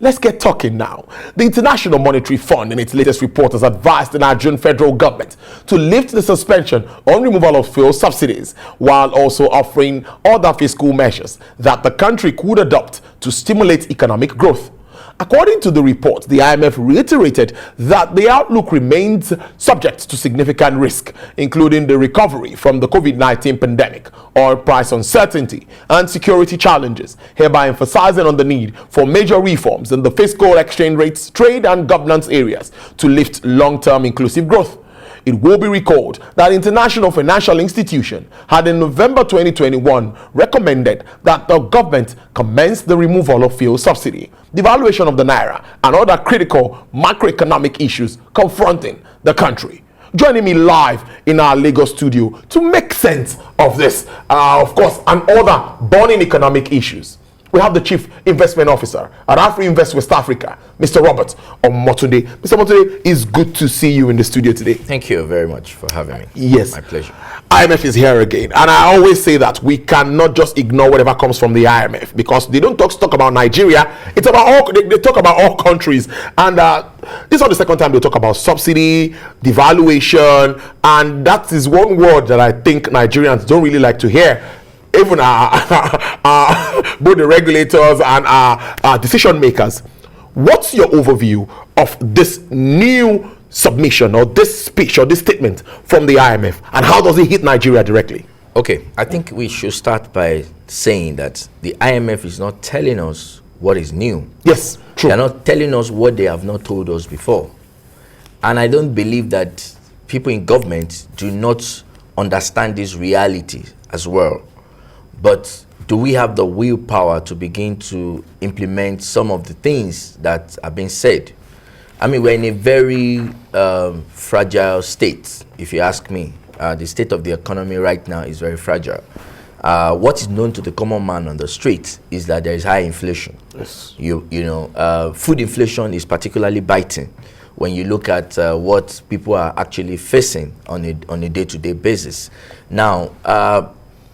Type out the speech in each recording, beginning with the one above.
Let's get talking now. The International Monetary Fund, in its latest report, has advised the Nigerian federal government to lift the suspension on removal of fuel subsidies, while also offering other fiscal measures that the country could adopt to stimulate economic growth. According to the report, the IMF reiterated that the outlook remains subject to significant risk, including the recovery from the COVID-19 pandemic, oil price uncertainty, and security challenges, hereby emphasizing on the need for major reforms in the fiscal, exchange rates, trade, and governance areas to lift long-term inclusive growth. It will be recalled that International Financial Institution had in November 2021 recommended that the government commence the removal of fuel subsidy, devaluation of the naira, and other critical macroeconomic issues confronting the country. Joining me live in our Lagos studio to make sense of this, of course, and other burning economic issues, we have the Chief Investment Officer at AfriInvest West Africa, Mr. Robert Omotunde. Mr. Omotunde, it's good to see you in the studio today. Thank you very much for having me. Yes. My pleasure. IMF is here again. And I always say that we cannot just ignore whatever comes from the IMF, because they don't talk about Nigeria. It's about all, they talk about all countries. And this is not the second time they talk about subsidy, devaluation, and that is one word that I think Nigerians don't really like to hear. Even both the regulators and our decision makers. What's your overview of this new submission or this speech or this statement from the IMF, and how does it hit Nigeria directly? Okay, I think we should start by saying that the IMF is not telling us what is new. Yes, true. They're not telling us what they have not told us before. And I don't believe that people in government do not understand this reality as well. But do we have the willpower to begin to implement some of the things that are being said? I mean, we're in a very fragile state, if you ask me. The state of the economy right now is very fragile. What is known to the common man on the street is that there is high inflation. Yes. Food inflation is particularly biting when you look at what people are actually facing on a day-to-day basis. Now,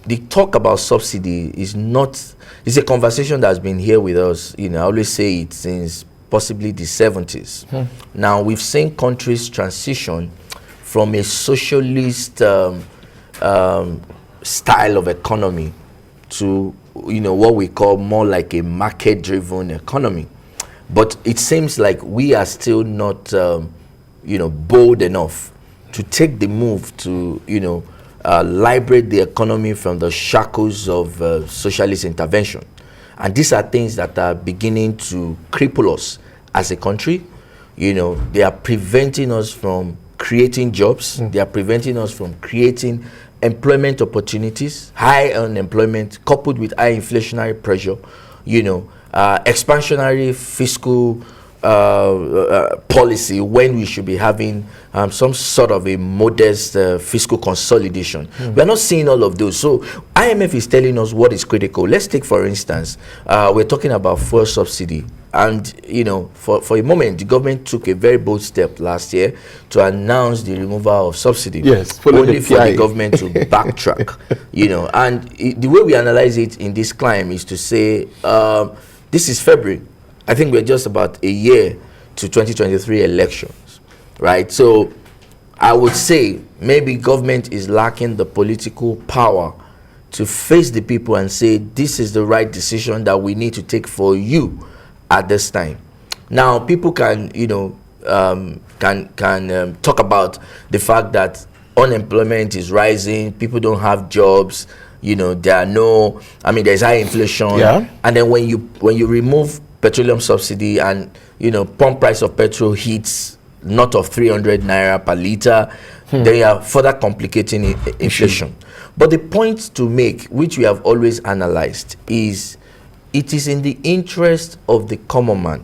the talk about subsidy is it's a conversation that's been here with us, I always say it, since possibly the 70s. Now, we've seen countries transition from a socialist style of economy to, what we call more like a market-driven economy. But it seems like we are still not, bold enough to take the move to, liberate the economy from the shackles of socialist intervention. And these are things that are beginning to cripple us as a country. They are preventing us from creating jobs. They are preventing us from creating employment opportunities, high unemployment coupled with high inflationary pressure, expansionary fiscal policy when we should be having some sort of a modest fiscal consolidation. We're not seeing all of those. So IMF is telling us what is critical. Let's take, for instance, we're talking about fuel subsidy. And, for a moment, the government took a very bold step last year to announce the removal of subsidy. Yes, only for the government to backtrack, And the way we analyze it in this climb is to say, this is February. I think we're just about a year to 2023 elections, right? So I would say maybe government is lacking the political power to face the people and say, this is the right decision that we need to take for you at this time. Now, people can, talk about the fact that unemployment is rising, people don't have jobs, there's high inflation. Yeah. And then when you remove petroleum subsidy and pump price of petrol hits north of 300 naira per liter, they are further complicating inflation. But the point to make, which we have always analyzed, is it is in the interest of the common man,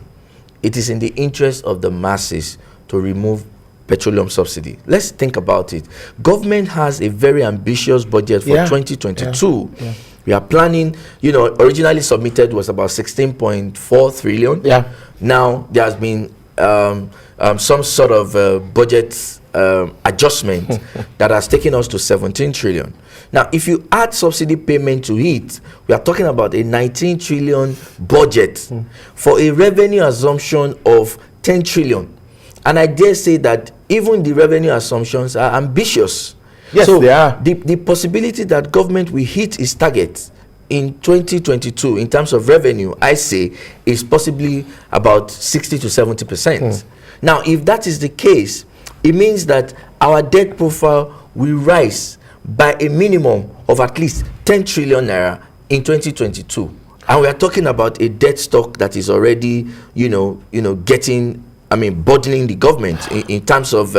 it is in the interest of the masses to remove petroleum subsidy. Let's think about it. Government has a very ambitious budget for 2022. Yeah. We are planning, originally submitted was about 16.4 trillion. Yeah. Now, there has been some sort of budget adjustment that has taken us to 17 trillion. Now, if you add subsidy payment to it, we are talking about a 19 trillion budget for a revenue assumption of 10 trillion. And I dare say that even the revenue assumptions are ambitious. Yes, so they are. The possibility that government will hit its target in 2022 in terms of revenue, I say, is possibly about 60 to 70%. Now, if that is the case, it means that our debt profile will rise by a minimum of at least 10 trillion naira in 2022. And we are talking about a debt stock that is already, getting, burdening the government in terms of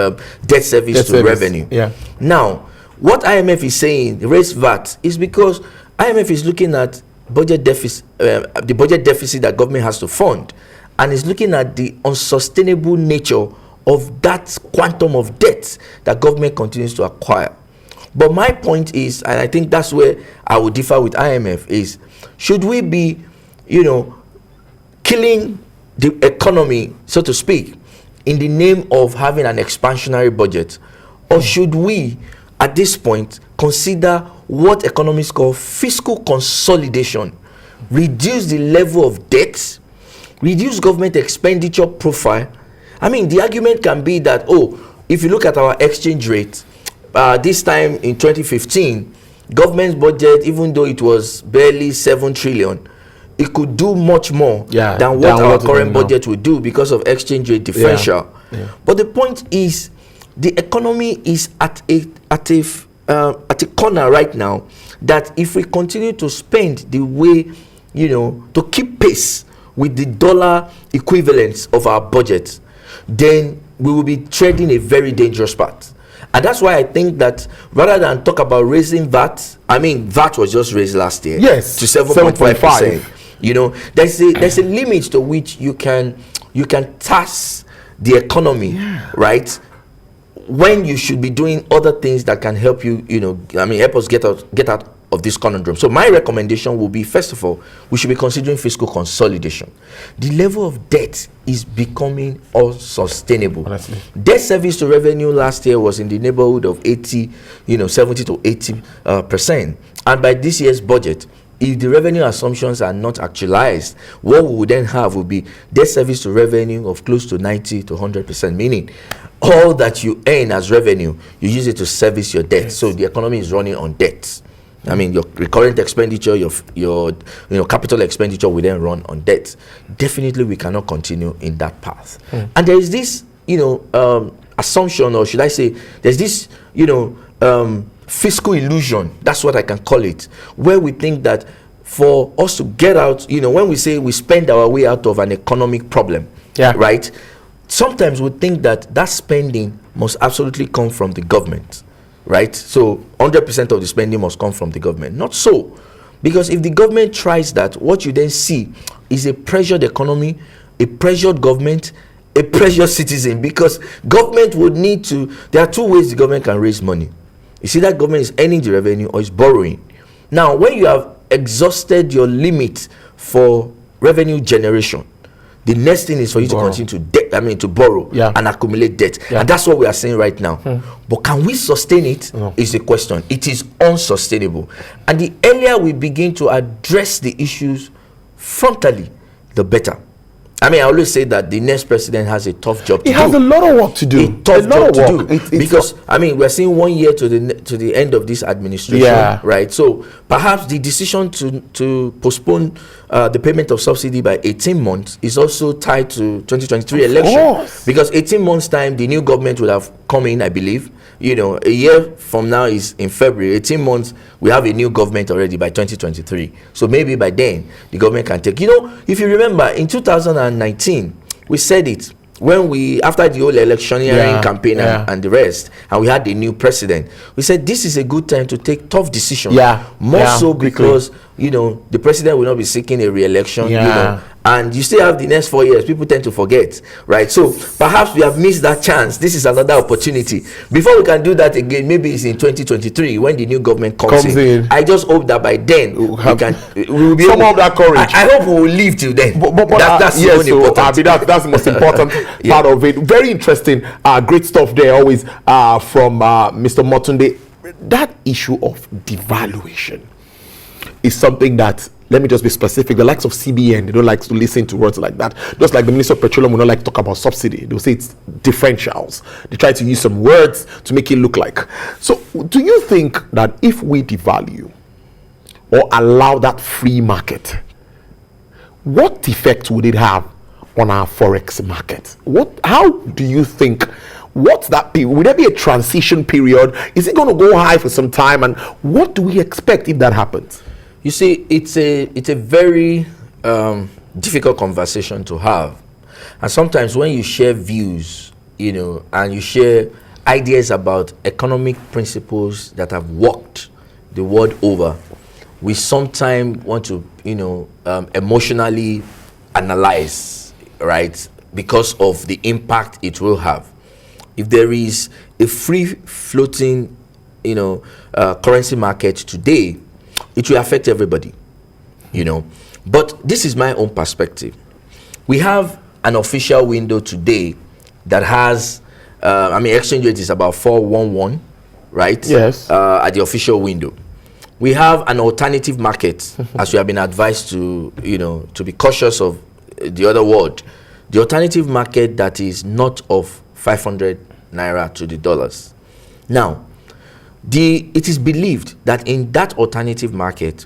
debt service revenue. Yeah. Now, what IMF is saying, raise VAT, is because IMF is looking at budget deficit, the budget deficit that government has to fund, and is looking at the unsustainable nature of that quantum of debt that government continues to acquire. But my point is, and I think that's where I would differ with IMF, is should we be, killing the economy, so to speak, in the name of having an expansionary budget? Or should we, at this point, consider what economists call fiscal consolidation, reduce the level of debt, reduce government expenditure profile? The argument can be that, if you look at our exchange rate, this time in 2015, government's budget, even though it was barely 7 trillion, it could do much more than what our current budget would do because of exchange rate differential. But the point is, the economy is at a corner right now that if we continue to spend the way, to keep pace with the dollar equivalents of our budget, then we will be treading a very dangerous path. And that's why I think that rather than talk about raising VAT, VAT was just raised last year, yes, to 7.5%. There's a limit to which you can tax the economy, right? When you should be doing other things that can help you, help us get out of this conundrum. So my recommendation will be, first of all, we should be considering fiscal consolidation. The level of debt is becoming unsustainable. Honestly. Debt service to revenue last year was in the neighborhood of 70 to 80%. And by this year's budget, if the revenue assumptions are not actualized, what we would then have would be debt service to revenue of close to 90 to 100%, meaning all that you earn as revenue, you use it to service your debt. Yes. So the economy is running on debt. Your recurrent expenditure, your capital expenditure will then run on debt. Definitely, we cannot continue in that path. And there is this, assumption, or should I say, there's this, fiscal illusion. That's what I can call it, where we think that for us to get out, when we say we spend our way out of an economic problem, right? Sometimes we think that spending must absolutely come from the government. Right? So 100% of the spending must come from the government. Not so. Because if the government tries that, what you then see is a pressured economy, a pressured government, a pressured citizen. Because government would need to, there are two ways the government can raise money. You see, that government is earning the revenue or is borrowing. Now, when you have exhausted your limit for revenue generation, the next thing is for you to continue to borrow and accumulate debt. And that's what we are saying right now. But can we sustain it? No. Is the question. It is unsustainable. And the earlier we begin to address the issues frontally, the better. I always say that the next president has a tough job to do. He has a lot of work to do. A tough job to do. Because, we're seeing 1 year to the end of this administration, right? So, perhaps the decision to postpone the payment of subsidy by 18 months is also tied to 2023 election. Because 18 months' time, the new government will have come in, I believe. A year from now is in February. 18 months, we have a new government already by 2023. So maybe by then, the government can take. If you remember, in 2019, we said it when after the whole electioneering campaign and the rest, and we had the new president, we said this is a good time to take tough decisions. More so because, the president will not be seeking a re-election, and you still have the next 4 years. People tend to forget, right? So perhaps we have missed that chance. This is another opportunity. Before we can do that again, maybe it's in 2023 when the new government comes in. I just hope that by then we will be some of that courage. I hope we will live till then. But that's yes, so, that's the most important part of it. Very interesting, great stuff there always from Mr. Motunde. That issue of devaluation is something that, let me just be specific, the likes of CBN, they don't like to listen to words like that. Just like the Minister of Petroleum will not like to talk about subsidy. They'll say it's differentials. They try to use some words to make it look like. So do you think that if we devalue or allow that free market, what effect would it have on our Forex market? How do you think, what's that period? Would there be a transition period? Is it going to go high for some time? And what do we expect if that happens? You see, it's a very difficult conversation to have. And sometimes when you share views, and you share ideas about economic principles that have worked the world over, we sometimes want to, emotionally analyze, right? Because of the impact it will have. If there is a free floating, currency market today, it will affect everybody, But this is my own perspective. We have an official window today that has, exchange rate is about 411, right? Yes. At the official window. We have an alternative market, as we have been advised to, to be cautious of the other word. The alternative market that is not of 500 naira to the dollars. Now, it is believed that in that alternative market,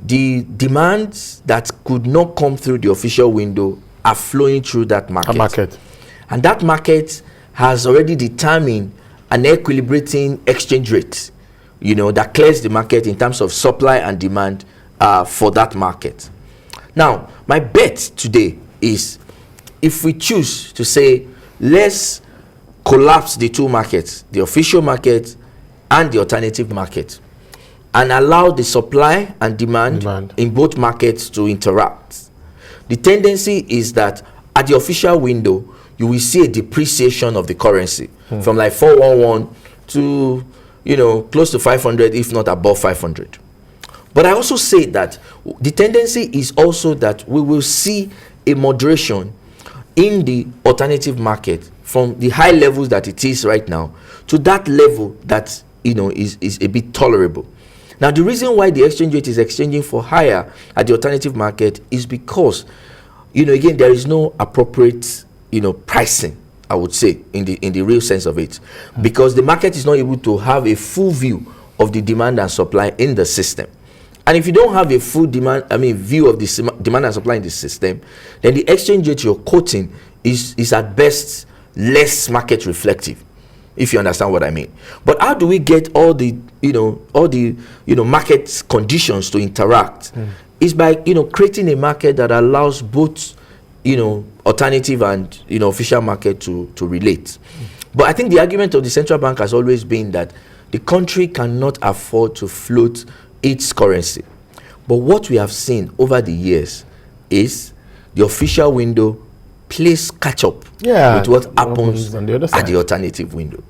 the demands that could not come through the official window are flowing through that market. And that market has already determined an equilibrating exchange rate, that clears the market in terms of supply and demand for that market. Now, my bet today is, if we choose to say, let's collapse the two markets, the official market and the alternative market, and allow the supply and demand in both markets to interact. The tendency is that at the official window, you will see a depreciation of the currency from like 411 to, close to 500, if not above 500. But I also say that the tendency is also that we will see a moderation in the alternative market from the high levels that it is right now to that level that is a bit tolerable. Now, the reason why the exchange rate is exchanging for higher at the alternative market is because, again, there is no appropriate, pricing, I would say, in the real sense of it, because the market is not able to have a full view of the demand and supply in the system. And if you don't have a full view of the demand and supply in the system, then the exchange rate you're quoting is at best less market reflective, if you understand what I mean. But how do we get all the market conditions to interact? Is by creating a market that allows both alternative and official market to relate. But I think the argument of the central bank has always been that the country cannot afford to float its currency. But what we have seen over the years is the official window plays catch up with what happens on the other side, at the alternative window.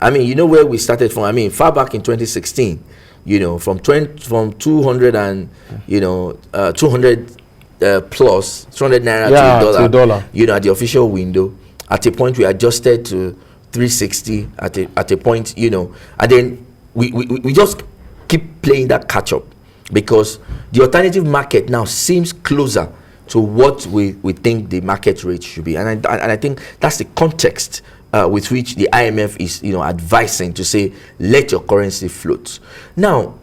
Where we started from. Far back in 2016, from 200 and 200 plus 200 naira to a dollar. At the official window. At a point we adjusted to 360. At a point, and then we just keep playing that catch up, because the alternative market now seems closer to what we think the market rate should be, and I think that's the context with which the IMF is advising to say, let your currency float. Now,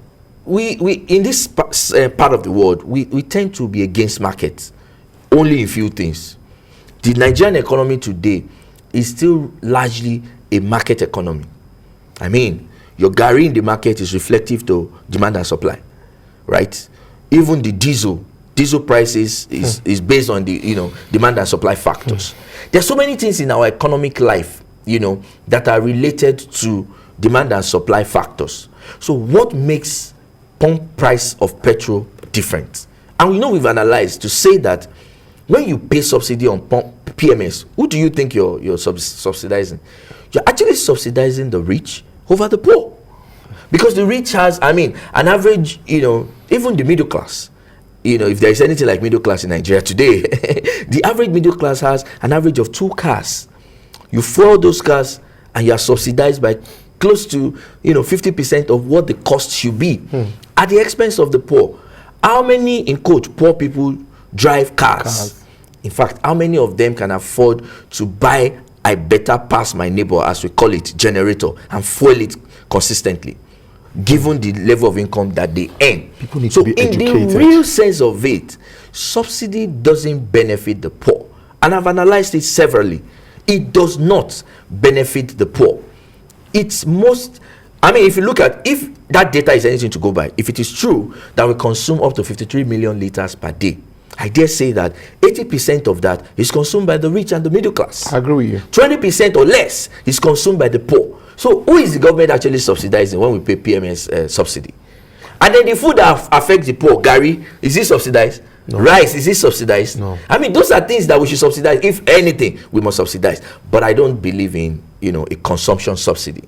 we in this part of the world, we tend to be against markets only in few things. The Nigerian economy today is still largely a market economy. Your Gary in the market is reflective to demand and supply, right? Even the diesel prices is based on the demand and supply factors. There are so many things in our economic life that are related to demand and supply factors. So what makes pump price of petrol different? And we've analyzed to say that when you pay subsidy on PMS, who do you think you're subsidizing? You're actually subsidizing the rich over the poor. Because the rich has, I mean, an average, even the middle class, if there is anything like middle class in Nigeria today, the average middle class has an average of 2 cars. You fuel those cars and you are subsidized by close to, 50% of what the cost should be at the expense of the poor. How many, in quote, poor people drive cars? In fact, how many of them can afford to buy a better pass my neighbor, as we call it, generator, and fuel it consistently, given the level of income that they earn? People need so to be educated. In the real sense of it, subsidy doesn't benefit the poor. And I've analyzed it severally. It does not benefit the poor. It's most, if you look at, if that data is anything to go by, if it is true that we consume up to 53 million liters per day, I dare say that 80% of that is consumed by the rich and the middle class. I agree with you. 20% or less is consumed by the poor. So who is the government actually subsidizing when we pay PMS subsidy? And then the food that affects the poor, Gary, is it subsidized? No. Rice, is it subsidized? No. Those are things that we should subsidize. If anything, we must subsidize. But I don't believe in, a consumption subsidy.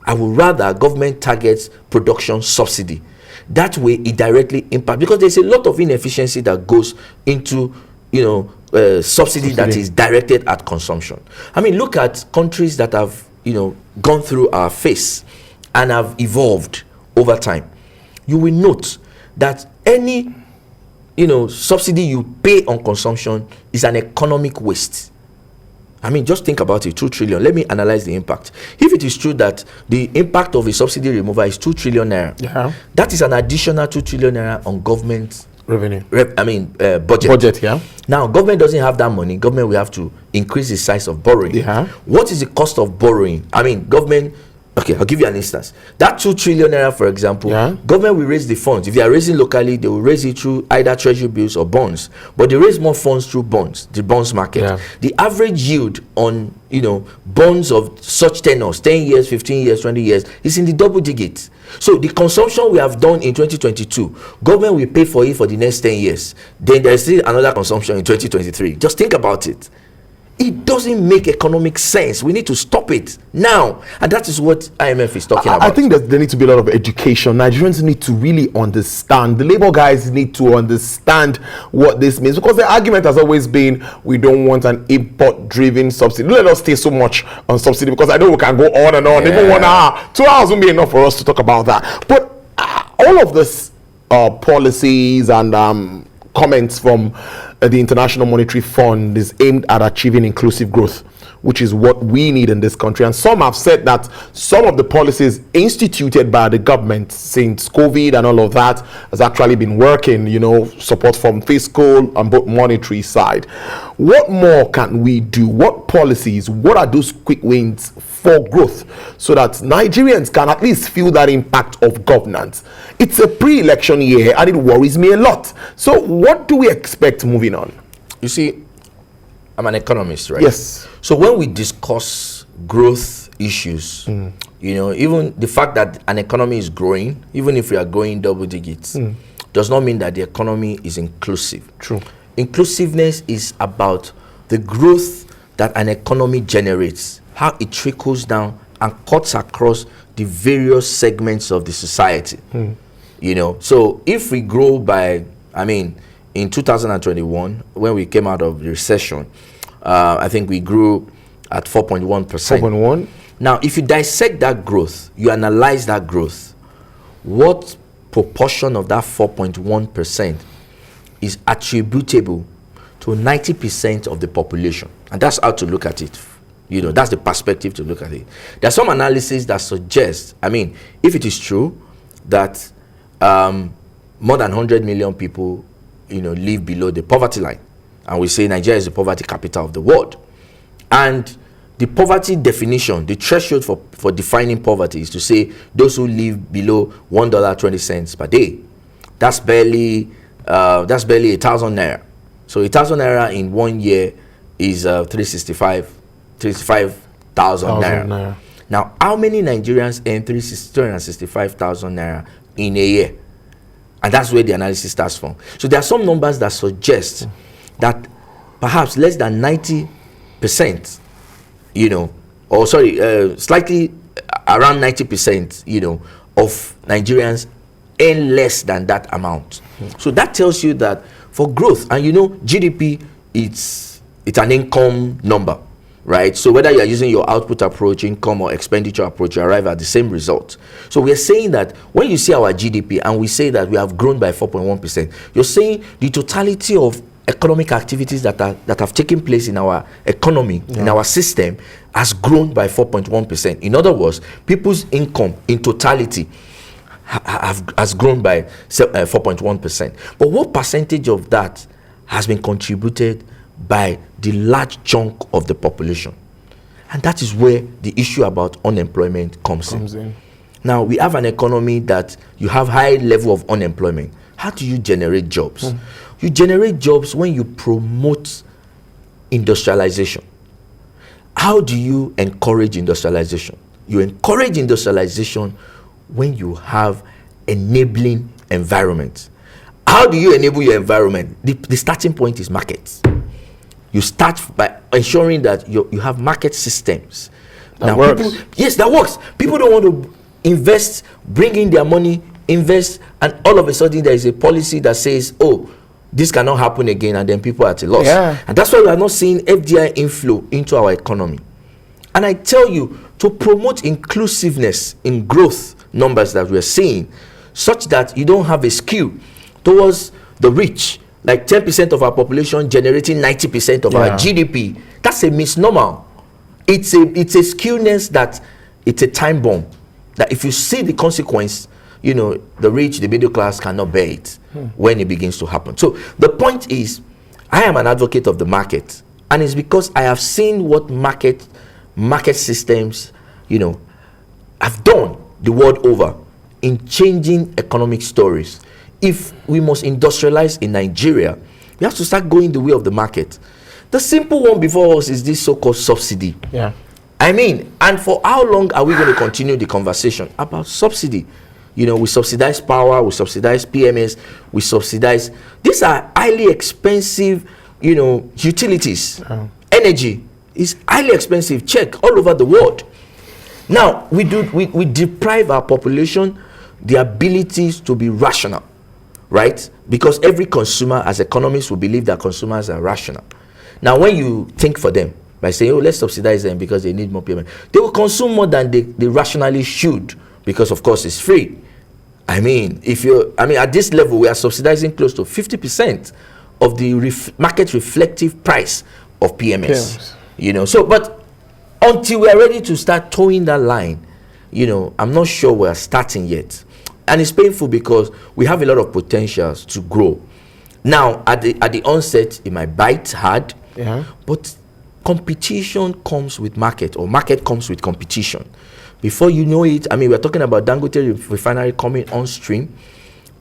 I would rather government targets production subsidy. That way it directly impacts, because there's a lot of inefficiency that goes into, subsidy that is directed at consumption. Look at countries that have, gone through our phase and have evolved over time. You will note that any, subsidy you pay on consumption is an economic waste. Just think about it, 2 trillion. Let me analyze the impact. If it is true that the impact of a subsidy removal is 2 trillion naira, that is an additional 2 trillion naira on government revenue. Budget. Now, government doesn't have that money. Government will have to increase the size of borrowing. What is the cost of borrowing? Government. Okay, I'll give you an instance. That 2 trillion naira, for example, government will raise the funds. If they are raising locally, they will raise it through either treasury bills or bonds. But they raise more funds through bonds, the bonds market. The average yield on, bonds of such tenors, 10 years, 15 years, 20 years, is in the double digits. So the consumption we have done in 2022, government will pay for it for the next 10 years. Then there's still another consumption in 2023. Just think about it. It doesn't make economic sense. We need to stop it now. And that is what IMF is talking about. I think that there needs to be a lot of education. Nigerians need to really understand. The labor guys need to understand what this means, because the argument has always been, we don't want an import-driven subsidy. Let us stay so much on subsidy, because I know we can go on and on. Even 1 hour, 2 hours won't be enough for us to talk about that. But all of this policies and comments from the International Monetary Fund is aimed at achieving inclusive growth, which is what we need in this country. And some have said that some of the policies instituted by the government since COVID and all of that has actually been working, support from fiscal and both monetary side. What more can we do? What policies, what are those quick wins for growth, so that Nigerians can at least feel that impact of governance? It's a pre-election year and it worries me a lot. So what do we expect moving on? You see, I'm an economist, right? Yes. So when we discuss growth issues, even the fact that an economy is growing, even if we are growing double digits, does not mean that the economy is inclusive. True. Inclusiveness is about the growth that an economy generates, how it trickles down and cuts across the various segments of the society. So if we grow by, in 2021, when we came out of the recession, I think we grew at 4.1%. 4.1. Now, if you dissect that growth, you analyze that growth, what proportion of that 4.1% is attributable to 90% of the population? And that's how to look at it. That's the perspective to look at it. There's some analysis that suggests, if it is true that more than 100 million people, live below the poverty line, and we say Nigeria is the poverty capital of the world, and the poverty definition, the threshold for defining poverty is to say those who live below $1.20 per day. That's barely 1,000 naira. So 1,000 naira in 1 year is 35,000 naira. Now, how many Nigerians earn 365,000 naira in a year? And that's where the analysis starts from. So there are some numbers that suggest that perhaps less than 90%, you know, or sorry, slightly around 90%, you know, of Nigerians earn less than that amount. So that tells you that for growth, and you know, GDP, it's an income number, right? So whether you are using your output approach, income or expenditure approach, you arrive at the same result. So we are saying that when you see our GDP and we say that we have grown by 4.1%, you're saying the totality of economic activities that have taken place in our economy, in our system, has grown by 4.1%. In other words, people's income in totality has grown by 4.1%. But what percentage of that has been contributed by the large chunk of the population? And that is where the issue about unemployment comes in. Now, we have an economy that you have high level of unemployment. How do you generate jobs? You generate jobs when you promote industrialization. How do you encourage industrialization? You encourage industrialization when you have enabling environment. How do you enable your environment? The starting point is markets. You start by ensuring that you have market systems. That works. Yes, that works. People don't want to invest, bring in their money, invest, and all of a sudden there is a policy that says, oh, this cannot happen again, and then people are at a loss. And that's why we are not seeing FDI inflow into our economy. And I tell you, to promote inclusiveness in growth numbers that we are seeing, such that you don't have a skew towards the rich, like 10% of our population generating 90% of our GDP. That's a misnomer. It's a skewness that it's a time bomb. That if you see the consequence, you know, the rich, the middle class cannot bear it when it begins to happen. So the point is, I am an advocate of the market, and it's because I have seen what market systems, you know, have done the world over in changing economic stories. If we must industrialize in Nigeria, we have to start going the way of the market. The simple one before us is this so-called subsidy. I mean, and for how long are we going to continue the conversation about subsidy? You know, we subsidize power, we subsidize PMS, we subsidize. These are highly expensive, you know, utilities. Energy is highly expensive. Check all over the world. Now, we deprive our population the abilities to be rational, right? Because every consumer, as economists, will believe that consumers are rational. Now, when you think for them by saying, oh, let's subsidize them because they need more payment, they will consume more than they rationally should, because of course it's free. I mean, at this level, we are subsidizing close to 50% of the market reflective price of PMS. You know, so, but until we are ready to start towing that line, you know, I'm not sure we're starting yet. And it's painful because we have a lot of potentials to grow. Now, at the onset, it might bite hard, but competition comes with market, or market comes with competition. Before you know it, I mean, we're talking about Dangote refinery coming on stream.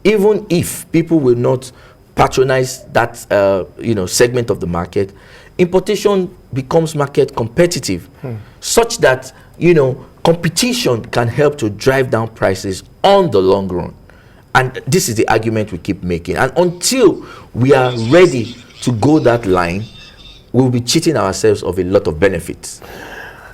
Even if people will not patronize that, you know, segment of the market, importation becomes market competitive, such that, you know, competition can help to drive down prices on the long run. And this is the argument we keep making. And until we are ready to go that line, we'll be cheating ourselves of a lot of benefits.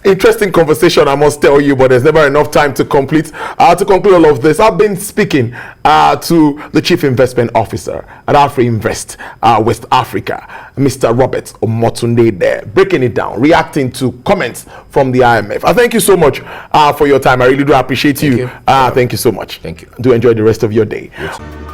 Interesting conversation, I must tell you, but there's never enough time to complete. To conclude all of this, I've been speaking to the Chief Investment Officer at AfriInvest West Africa, Mr. Robert Omotunde, there, breaking it down, reacting to comments from the IMF. I thank you so much for your time. I really do appreciate you. Thank you so much. Thank you. Do enjoy the rest of your day. Yes.